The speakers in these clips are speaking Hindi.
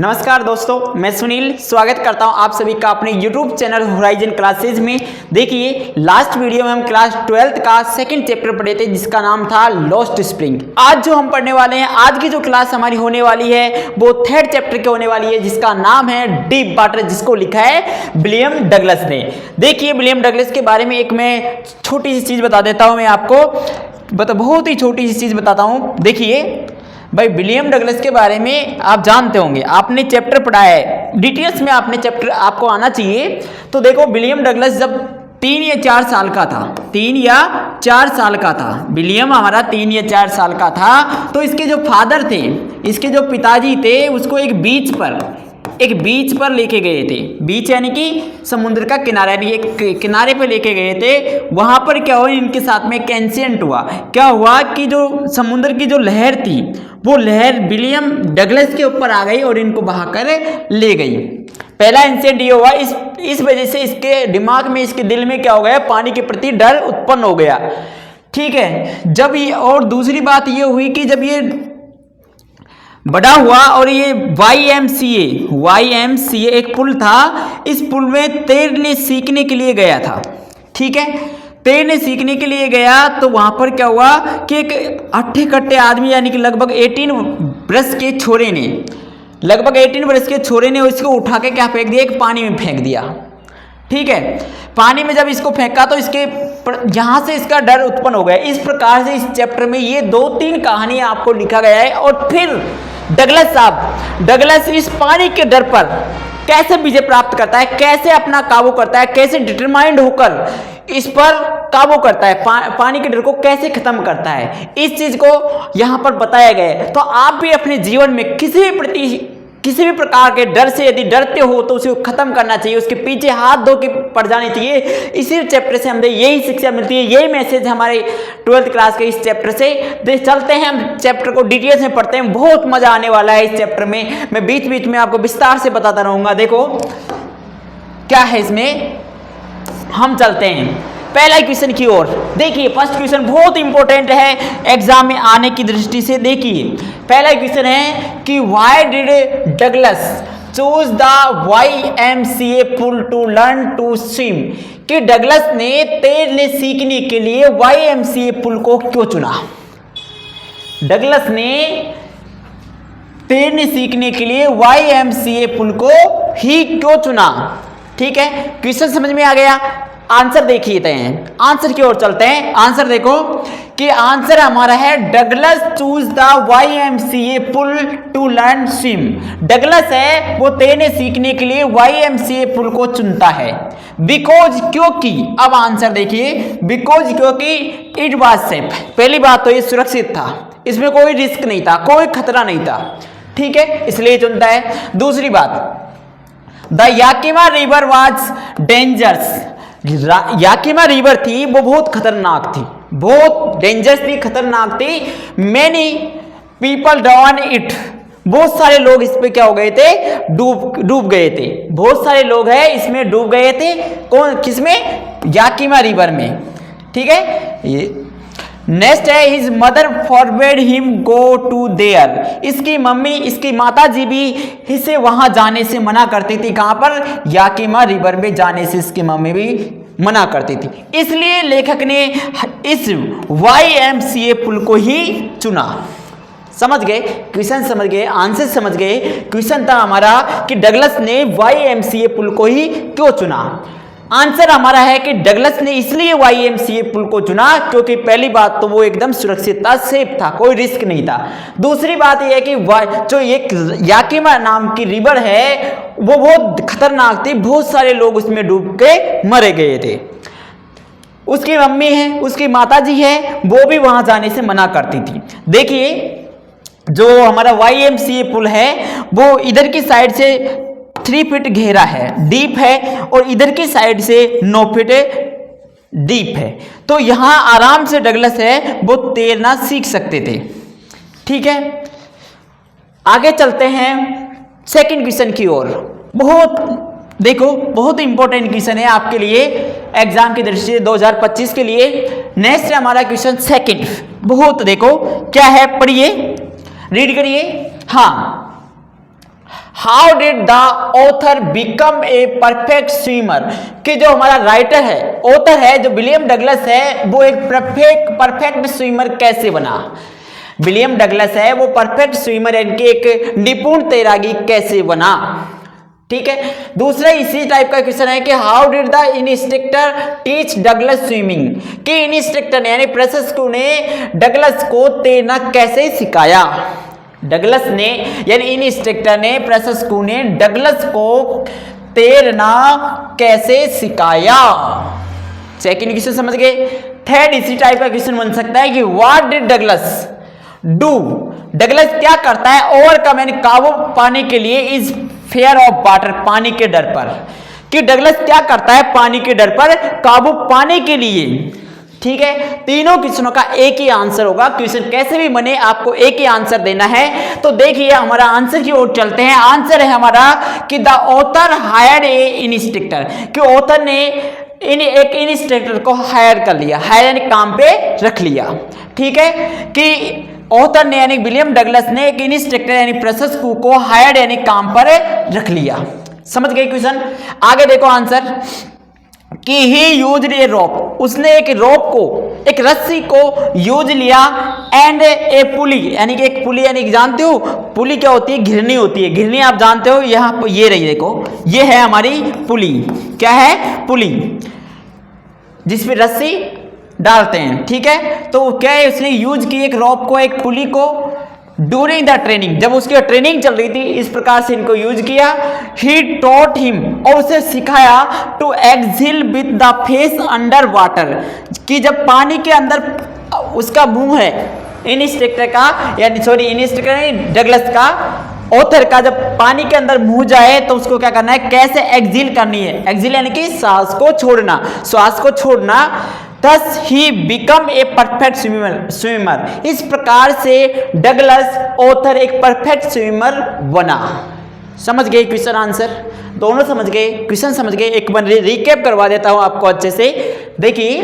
नमस्कार दोस्तों, मैं सुनील स्वागत करता हूं आप सभी का अपने YouTube चैनल होराइजन क्लासेज में। देखिए, लास्ट वीडियो में हम क्लास 12th का सेकंड चैप्टर पढ़े थे जिसका नाम था लॉस्ट स्प्रिंग। आज जो हम पढ़ने वाले हैं, आज की जो क्लास हमारी होने वाली है वो थर्ड चैप्टर की होने वाली है जिसका नाम है डीप वाटर, जिसको लिखा है विलियम डगलस ने। देखिए, विलियम डगलस के बारे में एक मैं छोटी सी चीज़ बता देता हूँ, मैं आपको बहुत ही छोटी सी चीज़ बताता हूँ। देखिए भाई, विलियम डगलस के बारे में आप जानते होंगे, आपने चैप्टर पढ़ा है, डिटेल्स में आपने चैप्टर आपको आना चाहिए। तो देखो, विलियम डगलस जब 3 या 4 साल का था, 3 या 4 साल का था, विलियम हमारा 3 या 4 साल का था, तो इसके जो फादर थे, इसके जो पिताजी थे, उसको एक बीच पर लेके गए थे। बीच यानी कि समुद्र का किनारा, यानी एक किनारे पे लेके गए थे। वहां पर क्या हुआ, इनके साथ में एक इंसिडेंट हुआ। क्या हुआ कि जो समुद्र की जो लहर थी, वो लहर विलियम डगलस के ऊपर आ गई और इनको बहाकर ले गई। पहला इंसिडेंट ये हुआ, इस वजह से इसके दिमाग में, इसके दिल में क्या हो गया, पानी के प्रति डर उत्पन्न हो गया। ठीक है, जब ये, और दूसरी बात ये हुई कि जब ये बड़ा हुआ और ये YMCA एक पुल था, इस पुल में तैरने सीखने के लिए गया था। ठीक है, तैरने सीखने के लिए गया तो वहां पर क्या हुआ कि एक अट्ठे कट्टे आदमी, यानी कि लगभग 18 वर्ष के छोरे ने इसको उठा के क्या फेंक दिया, एक पानी में फेंक दिया। ठीक है, पानी में जब इसको फेंका तो इसके यहां से इसका डर उत्पन्न हो गया। इस प्रकार से इस चैप्टर में ये 2-3 कहानियां आपको लिखा गया है। और फिर डगलस इस पानी के डर पर कैसे विजय प्राप्त करता है, कैसे अपना काबू करता है, कैसे डिटरमाइंड होकर इस पर काबू करता है, पानी के डर को कैसे खत्म करता है, इस चीज को यहां पर बताया गया है। तो आप भी अपने जीवन में किसी भी प्रकार के डर से यदि डरते हो तो उसे खत्म करना चाहिए, उसके पीछे हाथ धो के पड़ जाने चाहिए। इसी चैप्टर से हमें यही शिक्षा मिलती है, यही मैसेज हमारे 12th क्लास के इस चैप्टर से। चलते हैं, हम चैप्टर को डिटेल्स में पढ़ते हैं, बहुत मजा आने वाला है इस चैप्टर में। मैं बीच बीच में आपको विस्तार से बताता रहूंगा। देखो क्या है इसमें, हम चलते हैं पहला क्वेश्चन की ओर। देखिए, फर्स्ट क्वेश्चन बहुत इंपॉर्टेंट है एग्जाम में आने की दृष्टि से। देखिए, पहला क्वेश्चन है कि why did Douglas choose the YMCA pool to learn to swim, कि डगलस ने तैरने सीखने के लिए YMCA पुल को क्यों चुना। डगलस ने तैरने सीखने के लिए YMCA पुल को ही क्यों चुना। ठीक है, क्वेश्चन समझ में आ गया। आंसर देखिए, आंसर की ओर चलते हैं। आंसर देखो कि आंसर हमारा है Douglas choose the YMCA pool to learn swim. Douglas है वो तैरने सीखने के लिए YMCA पुल को चुनता है। बिकॉज, क्योंकि, अब आंसर देखिए, बिकॉज क्योंकि इट वाज सेफ। पहली बात तो ये सुरक्षित था, इसमें कोई रिस्क नहीं था, कोई खतरा नहीं था। ठीक है, इसलिए चुनता है। दूसरी बात, the Yakima river was dangerous. Yakima river थी वो बहुत खतरनाक थी, बहुत डेंजरस थी, खतरनाक थी। मैनी पीपल डाउन इट, बहुत सारे लोग इस पे क्या हो गए थे, डूब गए थे। बहुत सारे लोग हैं इसमें डूब गए थे। कौन, किसमें, याकिमा रिवर में। ठीक है, ये नेक्स्ट है, his mother forbade him go to there. इसकी मम्मी, इसकी माता जी भी इसे वहां जाने से मना करती थी। कहां पर, याकिमा रिवर में जाने से इसकी मम्मी भी मना करती थी। इसलिए लेखक ने इस YMCA पुल को ही चुना। समझ गए क्वेश्चन, समझ गए आंसर, समझ गए। क्वेश्चन था हमारा कि डगलस ने YMCA पुल को ही क्यों चुना। आंसर हमारा है कि डगलस ने इसलिए YMCA पुल को चुना क्योंकि पहली बात तो वो एकदम सुरक्षित था, सेफ था, कोई रिस्क नहीं था। दूसरी बात यह है कि जो एक याकिमा नाम की रिवर है वो बहुत खतरनाक थी, बहुत सारे लोग उसमें डूब के मरे गए थे। उसकी मम्मी है, उसकी माताजी है, वो भी वहां जाने से मना करती थी। देखिए, जो हमारा YMCA पुल है वो इधर की साइड से 3 फीट गहरा है, डीप है, और इधर की साइड से 9 फीट डीप है। तो यहां आराम से डगलस है वो तैरना सीख सकते थे। ठीक है, आगे चलते हैं सेकंड क्वेश्चन की ओर। बहुत इंपॉर्टेंट क्वेश्चन है आपके लिए एग्जाम की दृष्टि से 2025 के लिए। नेक्स्ट हमारा क्वेश्चन सेकंड, देखो क्या है, पढ़िए, रीड करिए। हाँ, how did the author become a perfect swimmer, कि जो हमारा राइटर है, ऑथर है जो विलियम डगलस है, वो एक परफेक्ट स्विमर कैसे बना। विलियम डगलस है वो परफेक्ट स्विमर यानी कि एक निपुण तैराकी कैसे बना। ठीक है, दूसरा इसी टाइप का क्वेश्चन है कि how did the instructor teach Douglas swimming, कि इंस्ट्रक्टर ने यानी प्रशिक्षक ने डगलस को तैरना कैसे सिखाया। डगलस ने यानी इंस्ट्रक्टर ने प्रशिक्षक ने डगलस को तैरना कैसे सिखाया। सेकंड क्वेश्चन समझ गए। थर्ड इसी टाइप का क्वेश्चन बन सकता है कि what did Douglas do, Douglas क्या करता है ओवरकम यानी काबू पाने के लिए इस फियर ऑफ वाटर, पानी के डर पर, कि डगलस क्या करता है पानी के डर पर काबू पाने के लिए। ठीक है, तीनों क्वेश्चनों का एक ही आंसर होगा। क्वेश्चन कैसे भी बने आपको एक ही आंसर देना है। तो देखिए हमारा आंसर की ओर चलते हैं। आंसर है हमारा कि the author hired A instructor, कि ऑथर ने एक इंस्ट्रक्टर को हायर कर लिया, हायर यानी काम पे रख लिया। ठीक है, कि ऑथर ने यानी विलियम डगलस ने एक इंस्ट्रक्टर यानी प्रशिक्षक को हायर्ड यानी काम पर रख लिया। समझ गए क्वेश्चन। आगे देखो आंसर कि ही यूज्ड ए रोप, उसने एक रोप को, एक रस्सी को यूज लिया, एंड ए पुली यानी कि एक पुली यानी जानते हो पुली क्या होती है, घिरनी होती है। घिरनी आप जानते हो, यहाँ पर ये रही देखो, ये है हमारी पुली। क्या है, पुली, जिसपे रस्सी डालते हैं। ठीक है, तो क्या है उसने यूज की एक रॉप को, एक पुली को ड्यूरिंग द ट्रेनिंग, जब उसकी ट्रेनिंग चल रही थी इस प्रकार से इनको यूज किया। ही टॉट हिम, और उसे सिखाया to exhale with the face under water, कि जब पानी के अंदर उसका मुंह है इंस्ट्रक्टर का, यानी सॉरी इंस्ट्रक्टर नहीं डगलस का, ऑथर का, जब पानी के अंदर मुंह जाए तो उसको क्या करना है, कैसे एक्सिल करनी है। एक्सिल यानी कि सांस को छोड़ना, श्वास को छोड़ना। Thus he become a perfect swimmer, इस प्रकार से डगलस ऑथर एक परफेक्ट स्विमर बना। समझ गए क्वेश्चन आंसर, दोनों समझ गए, क्वेश्चन समझ गए। एक बार रिकैप करवा देता हूं आपको अच्छे से। देखिए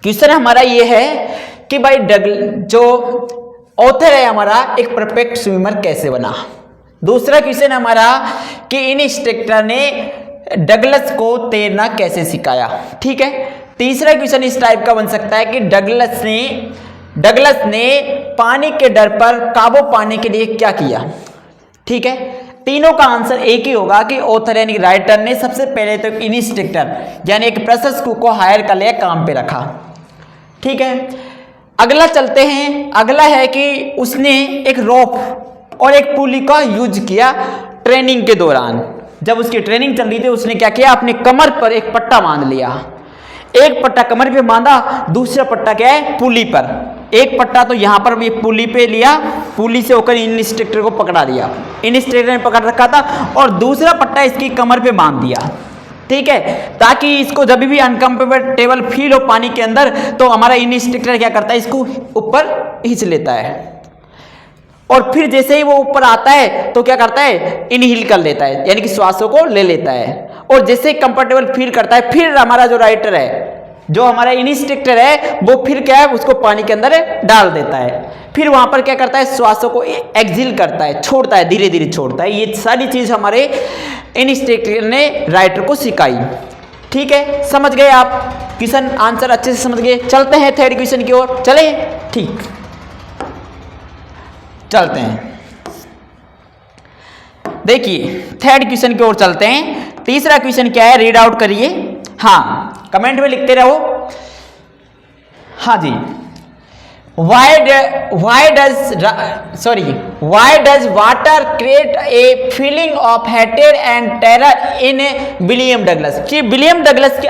क्वेश्चन हमारा ये है कि भाई जो ऑथर है हमारा एक परफेक्ट स्विमर कैसे बना। दूसरा क्वेश्चन हमारा कि इंस्ट्रक्टर ने डगलस को तैरना कैसे सिखाया। ठीक है, तीसरा क्वेश्चन इस टाइप का बन सकता है कि डगलस ने पानी के डर पर काबू पाने के लिए क्या किया। ठीक है, तीनों का आंसर एक ही होगा कि ऑथर यानी राइटर ने सबसे पहले तो इंस्ट्रक्टर यानी एक प्रशिक्षक को हायर कर लिया, काम पे रखा। ठीक है, अगला चलते हैं। अगला है कि उसने एक रोप और एक पुली का यूज किया ट्रेनिंग के दौरान। जब उसकी ट्रेनिंग चल रही थी उसने क्या किया, अपने कमर पर एक पट्टा बांध लिया। एक पट्टा कमर पे बांधा, दूसरा पट्टा क्या है, पुली पर। एक पट्टा तो यहां पर भी पुली पे लिया, पुली से होकर इंस्ट्रक्टर को पकड़ा दिया, इंस्ट्रक्टर ने पकड़ रखा था, और दूसरा पट्टा इसकी कमर पे बांध दिया। ठीक है, ताकि इसको जब भी अनकंफर्टेबल फील हो पानी के अंदर तो हमारा इंस्ट्रक्टर क्या करता है, इसको ऊपर खींच लेता है, और फिर जैसे ही वो ऊपर आता है तो क्या करता है, इनहेल कर लेता है यानी कि श्वासों को ले लेता है। और जैसे ही कंफर्टेबल फील करता है फिर हमारा जो राइटर है, जो हमारा इंस्ट्रक्टर है, वो फिर क्या है उसको पानी के अंदर डाल देता है। फिर वहां पर क्या करता है, श्वासों को एक्सिल करता है, छोड़ता है, धीरे धीरे छोड़ता है। ये सारी चीज हमारे इंस्ट्रक्टर ने राइटर को सिखाई। ठीक है, समझ गए आप क्वेश्चन आंसर अच्छे से समझ गए। चलते हैं थर्ड क्वेश्चन की ओर, चले। ठीक, चलते हैं। देखिए थर्ड क्वेश्चन की ओर चलते हैं। तीसरा क्वेश्चन क्या है, रीड आउट करिए। हाँ, कमेंट में लिखते रहो। हाँ जी, why does water create a feeling of hatred and terror in William Douglas, कि विलियम डगलस के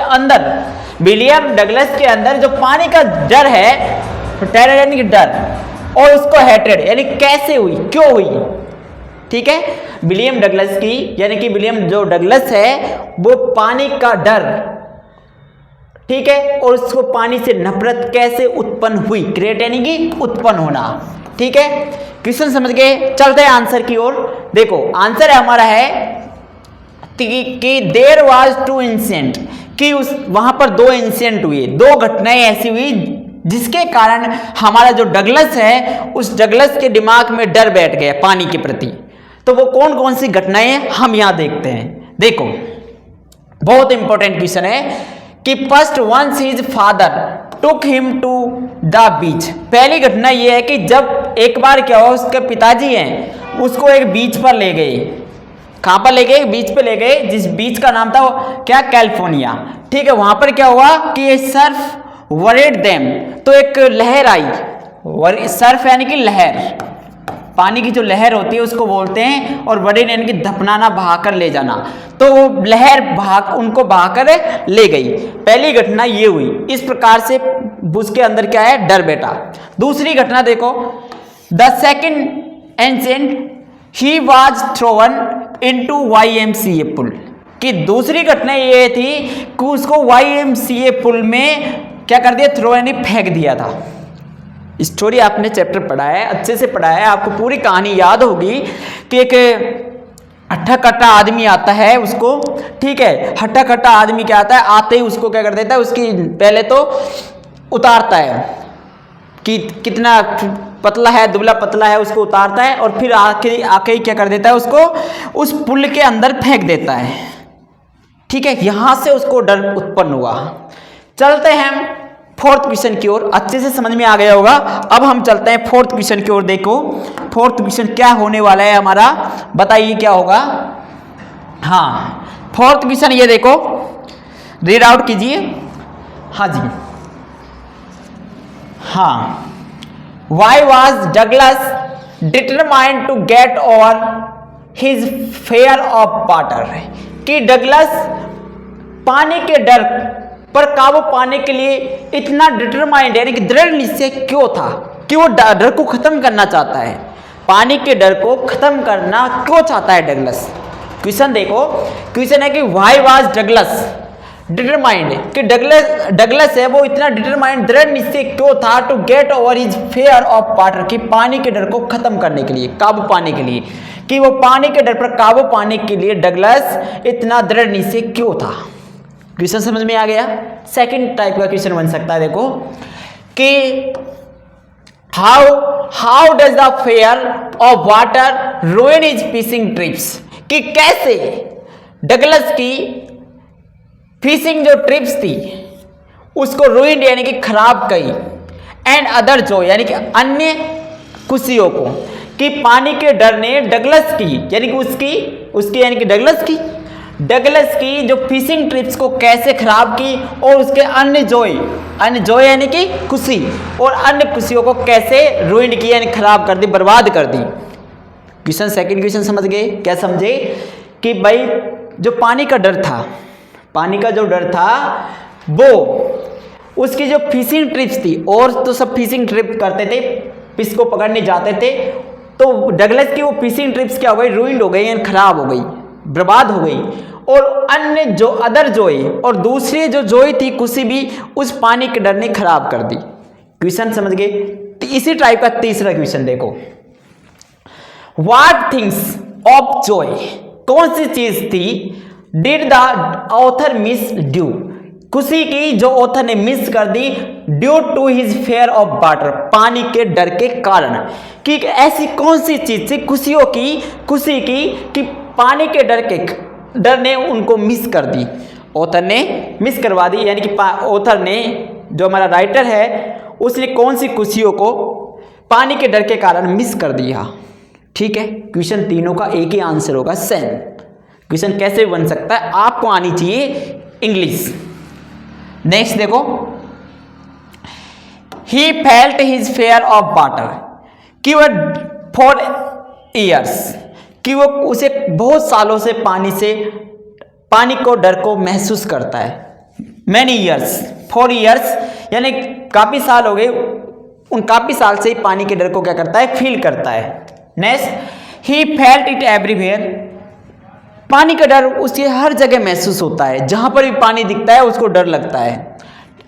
अंदर जो पानी का डर है, टेरर यानी कि डर, और उसको हेट्रेड यानी कैसे हुई, क्यों हुई। ठीक है, विलियम डगलस की यानी कि विलियम जो डगलस है वो पानी का डर, ठीक है, और उसको पानी से नफरत कैसे उत्पन्न हुई, क्रिएट यानी कि उत्पन्न होना। ठीक है, क्वेश्चन समझ गए। चलते हैं आंसर की ओर। देखो आंसर हमारा है कि देयर वाज टू इंसिडेंट, कि उस वहां पर दो इंसिडेंट हुए, दो घटनाएं ऐसी हुई जिसके कारण हमारा जो डगलस है उस डगलस के दिमाग में डर बैठ गया पानी के प्रति। तो वो कौन कौन सी घटनाएं हैं हम यहां देखते हैं। देखो बहुत इंपॉर्टेंट क्वेश्चन है कि first once his father took him to the beach. पहली घटना यह है कि जब एक बार क्या हुआ, उसके पिताजी हैं उसको एक बीच पर ले गए। कहां पर ले गए? बीच पे ले गए, जिस बीच का नाम था वो क्या, कैलिफोर्निया। ठीक है, वहां पर क्या हुआ कि ये सर्फ वरेड देम, तो एक लहर आई। सर्फ यानी कि लहर, पानी की जो लहर होती है उसको बोलते हैं, और वरेड यानी कि धपनाना, बहाकर ले जाना। तो वो लहर उनको बहाकर ले गई। पहली घटना ये हुई। इस प्रकार से उसके अंदर क्या है, डर बैठा। दूसरी घटना देखो, the second incident he was thrown into YMCA pool, कि दूसरी घटना ये थी कि उसको YMCA पुल में क्या कर दिया, थ्रो यानी फेंक दिया था। स्टोरी आपने चैप्टर पढ़ा है, अच्छे से पढ़ा है, आपको पूरी कहानी याद होगी कि एक हट्टा कट्टा आदमी आता है उसको, ठीक है, हट्टा कट्टा आदमी क्या आता है, आते ही उसको क्या कर देता है, उसकी पहले तो उतारता है कि कितना पतला है, दुबला पतला है, उसको उतारता है, और फिर आके ही क्या कर देता है, उसको उस पुल के अंदर फेंक देता है। ठीक है, यहां से उसको डर उत्पन्न हुआ। चलते हैं फोर्थ क्वेश्चन की ओर, अच्छे से समझ में आ गया होगा। अब हम चलते हैं फोर्थ क्वेश्चन की ओर। देखो फोर्थ क्वेश्चन क्या होने वाला है हमारा, बताइए क्या होगा। हाँ, फोर्थ क्वेश्चन ये देखो, रीड आउट कीजिए। हाँ जी, हाँ, Why was Douglas determined to get over his fear of water? कि डगलस पानी के डर पर काबू पाने के लिए इतना डिटरमाइंड यानी कि दृढ़ निश्चय क्यों था, कि वो डर को खत्म करना चाहता है, पानी के डर को खत्म करना क्यों चाहता है डगलस। क्वेश्चन देखो, क्वेश्चन है कि वाई वाज डगलस डिटरमाइंड, कि डगलस है वो इतना डिटरमाइंड दृढ़ निश्चय क्यों था, to get over his fear of water, कि पानी के डर को खत्म करने के लिए, काबू पाने के लिए, कि वो पानी के डर पर काबू पाने के लिए डगलस इतना दृढ़ निश्चय क्यों था। क्वेश्चन समझ में आ गया। सेकंड टाइप का क्वेश्चन बन सकता है, देखो कि how does the fair of water रूइन his fishing trips, कि कैसे डगलस की फिशिंग जो ट्रिप्स थी उसको रूइंड यानी कि खराब करी, एंड अदर जो यानी कि अन्य खुशियों को, कि पानी के डर ने डगलस की यानी कि उसकी यानी कि डगलस की जो फिशिंग ट्रिप्स को कैसे खराब की, और उसके अन्य जॉय यानी कि खुशी, और अन्य खुशियों को कैसे रूइंड की यानी खराब कर दी, बर्बाद कर दी। क्वेश्चन सेकंड क्वेश्चन समझ गए, क्या समझे कि भाई जो पानी का डर था, पानी का जो डर था वो उसकी जो फिशिंग ट्रिप्स थी, और तो सब फिशिंग ट्रिप करते थे, फिश को पकड़ने जाते थे, तो डगलस की वो फिशिंग ट्रिप्स क्या हो गई, रूइंड हो गई यानी खराब हो गई, बर्बाद हो गई, और अन्य जो अदर जोई और दूसरी जो जोई थी खुशी भी उस पानी के डर ने खराब कर दी। क्वेश्चन समझ गए। इसी टाइप का तीसरा क्वेश्चन देखो, व्हाट थिंग्स ऑफ जॉय, कौन सी चीज थी did the author miss due, खुशी की जो ऑथर ने मिस कर दी, due to his fear of water, पानी के डर के कारण, कि ऐसी कौन सी चीज थी खुशी की कि पानी के डर ने उनको मिस कर दी, ऑथर ने मिस करवा दी, यानी कि ऑथर ने जो हमारा राइटर है उसने कौन सी खुशियों को पानी के डर के कारण मिस कर दिया। ठीक है, क्वेश्चन तीनों का एक ही आंसर होगा, सेम। क्वेश्चन कैसे बन सकता है, आपको आनी चाहिए इंग्लिश। नेक्स्ट देखो, he felt his fear of water, कि वह 4 years, कि वो उसे बहुत सालों से पानी को डर को महसूस करता है। मैनी ईयर्स, 4 years यानी काफी साल हो गए, उन काफी साल से पानी के डर को क्या करता है, फील करता है। Next, he felt it everywhere, पानी का डर उसे हर जगह महसूस होता है, जहां पर भी पानी दिखता है उसको डर लगता है।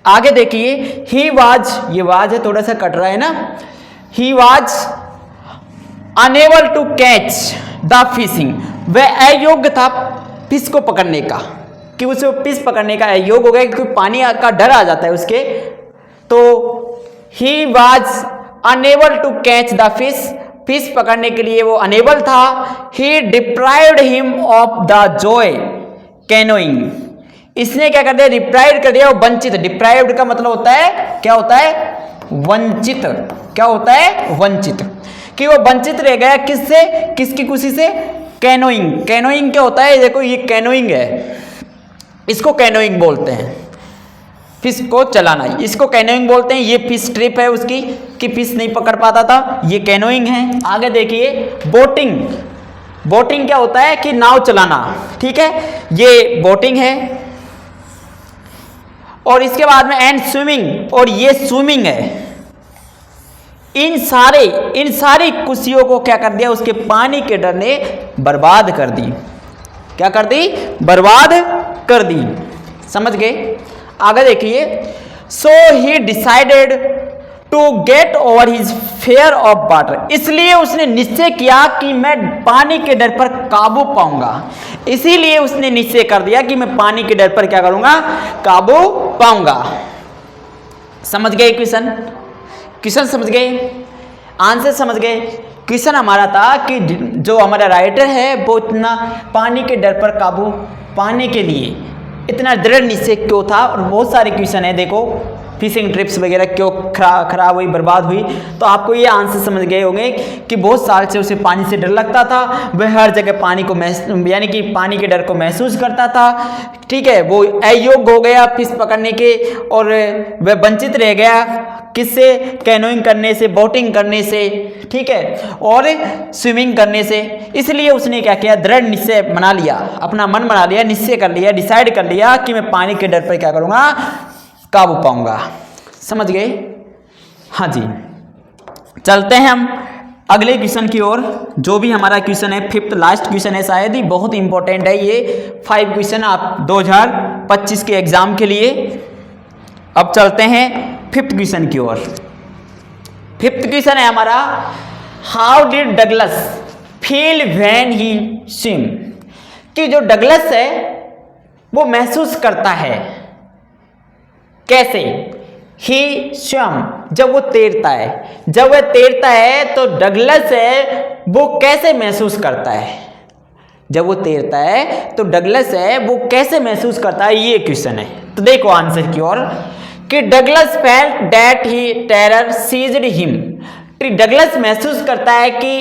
आगे देखिए, ही वाज, ये वाज है थोड़ा सा कट रहा है ना, he was unable to catch the fishing, वह अयोग्य था फिश को पकड़ने का, कि उसे फिश पकड़ने का अयोग्य हो गया क्योंकि पानी का डर आ जाता है उसके। तो he was unable to catch the fish, fish पकड़ने के लिए वो अनेबल था, he deprived him of the joy canoeing, इसने क्या कर दिया, डिप्राइव्ड कर दिया, वो वंचित। डिप्राइव्ड का मतलब होता है, क्या होता है, वंचित। क्या होता है, वंचित, कि वो वंचित रह गया किससे, किसकी खुशी से, कैनोइंग। कैनोइंग क्या होता है, देखो ये कैनोइंग है, इसको कैनोइंग बोलते हैं, फिश को चलाना, इसको कैनोइंग बोलते हैं। ये फिश ट्रिप है उसकी कि फिश नहीं पकड़ पाता था, ये कैनोइंग है। आगे देखिए बोटिंग। बोटिंग क्या होता है कि नाव चलाना, ठीक है, ये बोटिंग है। और इसके बाद में एंड स्विमिंग, और ये स्विमिंग है। इन सारी खुशियों को क्या कर दिया, उसके पानी के डर ने बर्बाद कर दी। क्या कर दी, बर्बाद कर दी। समझ गए। आगे देखिए, so he decided to get over his fear of water, इसलिए उसने निश्चय किया कि मैं पानी के डर पर काबू पाऊंगा। इसीलिए उसने निश्चय कर दिया कि मैं पानी के डर पर क्या करूंगा, काबू पाऊंगा। समझ गए क्वेश्चन, क्वेश्चन समझ गए, आंसर समझ गए। क्वेश्चन हमारा था कि जो हमारा राइटर है वो इतना पानी के डर पर काबू पाने के लिए इतना दृढ़ निश्चय क्यों था। और बहुत सारे क्वेश्चन है, देखो फिशिंग ट्रिप्स वगैरह क्यों खराब हुई, बर्बाद हुई, तो आपको ये आंसर समझ गए होंगे कि बहुत साल से उसे पानी से डर लगता था, वह हर जगह पानी को यानी कि पानी के डर को महसूस करता था, ठीक है, वो अयोग्य हो गया फिश पकड़ने के, और वह वंचित रह गया किससे, कैनोइंग करने से, बोटिंग करने से, ठीक है, और स्विमिंग करने से। इसलिए उसने क्या किया, दृढ़ निश्चय बना लिया, अपना मन बना लिया, निश्चय कर लिया, डिसाइड कर लिया कि मैं पानी के डर पर क्या करूँगा, काबू पाऊंगा। समझ गए। हाँ जी, चलते हैं हम अगले क्वेश्चन की ओर। जो भी हमारा क्वेश्चन है, फिफ्थ लास्ट क्वेश्चन है, शायद ही बहुत इंपॉर्टेंट है ये 5 क्वेश्चन आप 2025 के एग्जाम के लिए। अब चलते हैं फिफ्थ क्वेश्चन की ओर। फिफ्थ क्वेश्चन है हमारा, how did Douglas feel when he swim, कि जो डगलस है वो महसूस करता है कैसे, ही स्वयं, जब वो तैरता है, जब वह तैरता है तो डगलस है वो कैसे महसूस करता है, जब वो तैरता है तो डगलस है वो कैसे महसूस करता है, ये क्वेश्चन है। तो देखो आंसर की ओर, कि Douglas felt that he terror seized him, Douglas महसूस करता है कि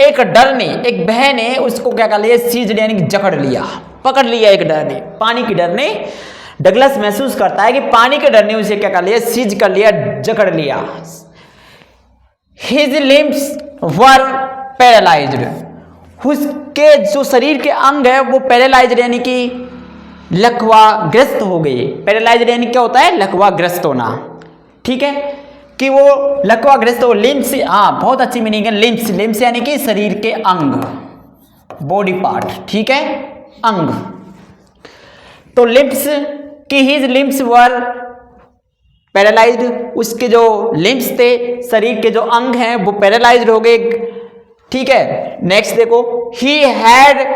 एक डर ने, एक भय ने उसको क्या कर लिया, सीज्ड यानी कि जकड़ लिया, पकड़ लिया, एक डर ने, पानी की डर ने। डगलस महसूस करता है कि पानी के डर ने उसे क्या कर लिया, सीज कर लिया, जकड़ लिया। हिज लिम्स वर पैरालाइज्ड, उसके जो शरीर के अंग है वो पैरालाइज्ड यानी कि लकवाग्रस्त हो गए। पैरालाइज्ड यानी क्या होता है, लकवाग्रस्त होना, ठीक है, कि वो लकवाग्रस्त हो। लिम्स, हाँ बहुत अच्छी मीनिंग है, लिम्स, लिम्स यानी कि शरीर के अंग, बॉडी पार्ट, ठीक है, अंग। तो लिम्स कि हिज लिम्स वर पैरालाइज्ड, उसके जो लिम्स थे, शरीर के जो अंग हैं वो पैरालाइज्ड हो गए, ठीक है। नेक्स्ट देखो, he had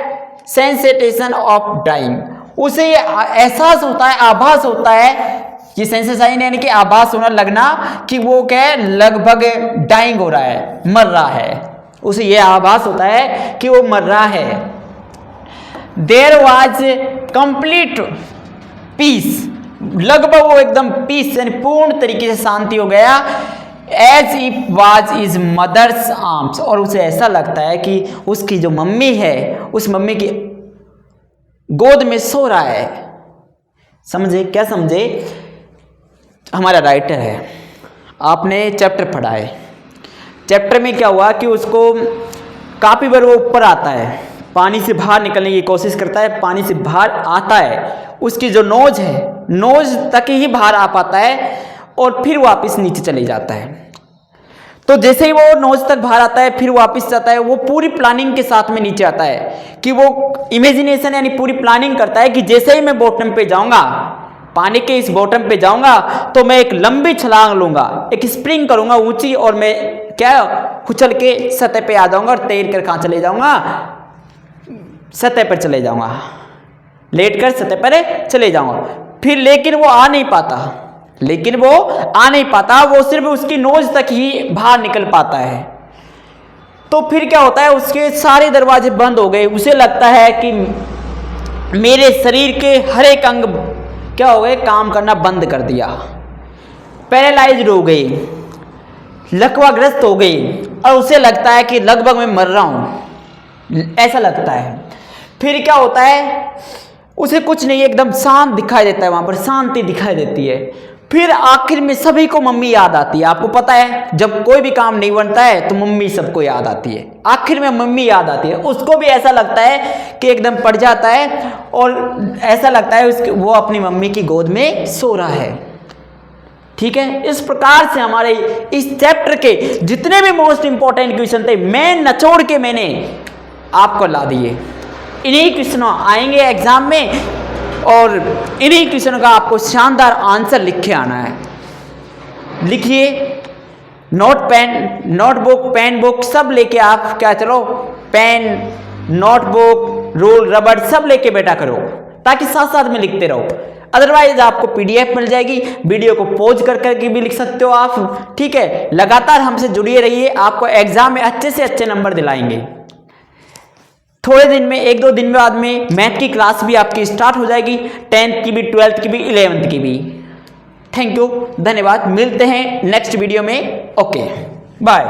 sensation of dying, उसे एहसास होता है, आभास होता है, ये सेंसेशन यानी कि आभास होना, लगना कि वो क्या लगभग डाइंग हो रहा है, मर रहा है, उसे ये आभास होता है कि वो मर रहा है। देयर वाज कंप्लीट पीस, लगभग वो एकदम पीस यानी पूर्ण तरीके से शांति हो गया। As if was his mother's arms, और उसे ऐसा लगता है कि उसकी जो मम्मी है, उस मम्मी की गोद में सो रहा है। समझे, क्या समझे, हमारा राइटर है, आपने चैप्टर पढ़ा है, चैप्टर में क्या हुआ कि उसको काफी बार वो ऊपर आता है, पानी से बाहर निकलने की कोशिश करता है, पानी से बाहर आता है, उसकी जो नोज है, नोज तक ही बाहर आ पाता है और फिर वापस नीचे चले जाता है। तो जैसे ही वो नोज तक बाहर आता है फिर वापस जाता है, वो पूरी प्लानिंग के साथ में नीचे आता है कि वो इमेजिनेशन यानी पूरी प्लानिंग करता है कि जैसे ही मैं बॉटम पे जाऊंगा, पानी के इस बॉटम पे जाऊंगा तो मैं एक लंबी छलांग लूंगा, एक स्प्रिंग करूंगा ऊंची, और मैं क्या उछल के सतह पे आ जाऊंगा और तैर कर कहाँ चले जाऊंगा, सतह पर चले जाऊंगा, लेट कर सतह पर चले जाऊंगा। फिर लेकिन वो आ नहीं पाता, लेकिन वो आ नहीं पाता, वो सिर्फ उसकी नोज तक ही बाहर निकल पाता है। तो फिर क्या होता है, उसके सारे दरवाजे बंद हो गए, उसे लगता है कि मेरे शरीर के हर एक अंग क्या हो गए, काम करना बंद कर दिया, पैरालाइज्ड हो गई, लकवाग्रस्त हो गई, और उसे लगता है कि लगभग मैं मर रहा हूं, ऐसा लगता है। फिर क्या होता है, उसे कुछ नहीं, एकदम शांत दिखाई देता है, वहां पर शांति दिखाई देती है। फिर आखिर में सभी को मम्मी याद आती है। आपको पता है जब कोई भी काम नहीं बनता है तो मम्मी सबको याद आती है, आखिर में मम्मी याद आती है। उसको भी ऐसा लगता है कि एकदम पड़ जाता है और ऐसा लगता है वो अपनी मम्मी की गोद में सो रहा है। ठीक है, इस प्रकार से हमारे इस चैप्टर के जितने भी मोस्ट इंपॉर्टेंट क्वेश्चन थे मैं निचोड़ के मैंने आपको ला दिए। इन्हीं क्वेश्चनों आएंगे एग्जाम में और इन्हीं क्वेश्चनों का आपको शानदार आंसर लिख के आना है। लिखिए, नोटबुक पेन बुक सब लेके आप क्या चलो, पेन नोटबुक रूल रबड़ सब लेके बैठा करो, ताकि साथ साथ में लिखते रहो। अदरवाइज आपको पीडीएफ मिल जाएगी, वीडियो को पॉज कर करके भी लिख सकते हो आप। ठीक है, लगातार हमसे जुड़े रहिए, आपको एग्जाम में अच्छे से अच्छे नंबर दिलाएंगे। थोड़े दिन में 1-2 दिन बाद में मैथ की क्लास भी आपकी स्टार्ट हो जाएगी, 10th की भी, 12th की भी, 11th की भी। थैंक यू, धन्यवाद, मिलते हैं नेक्स्ट वीडियो में। Okay, bye.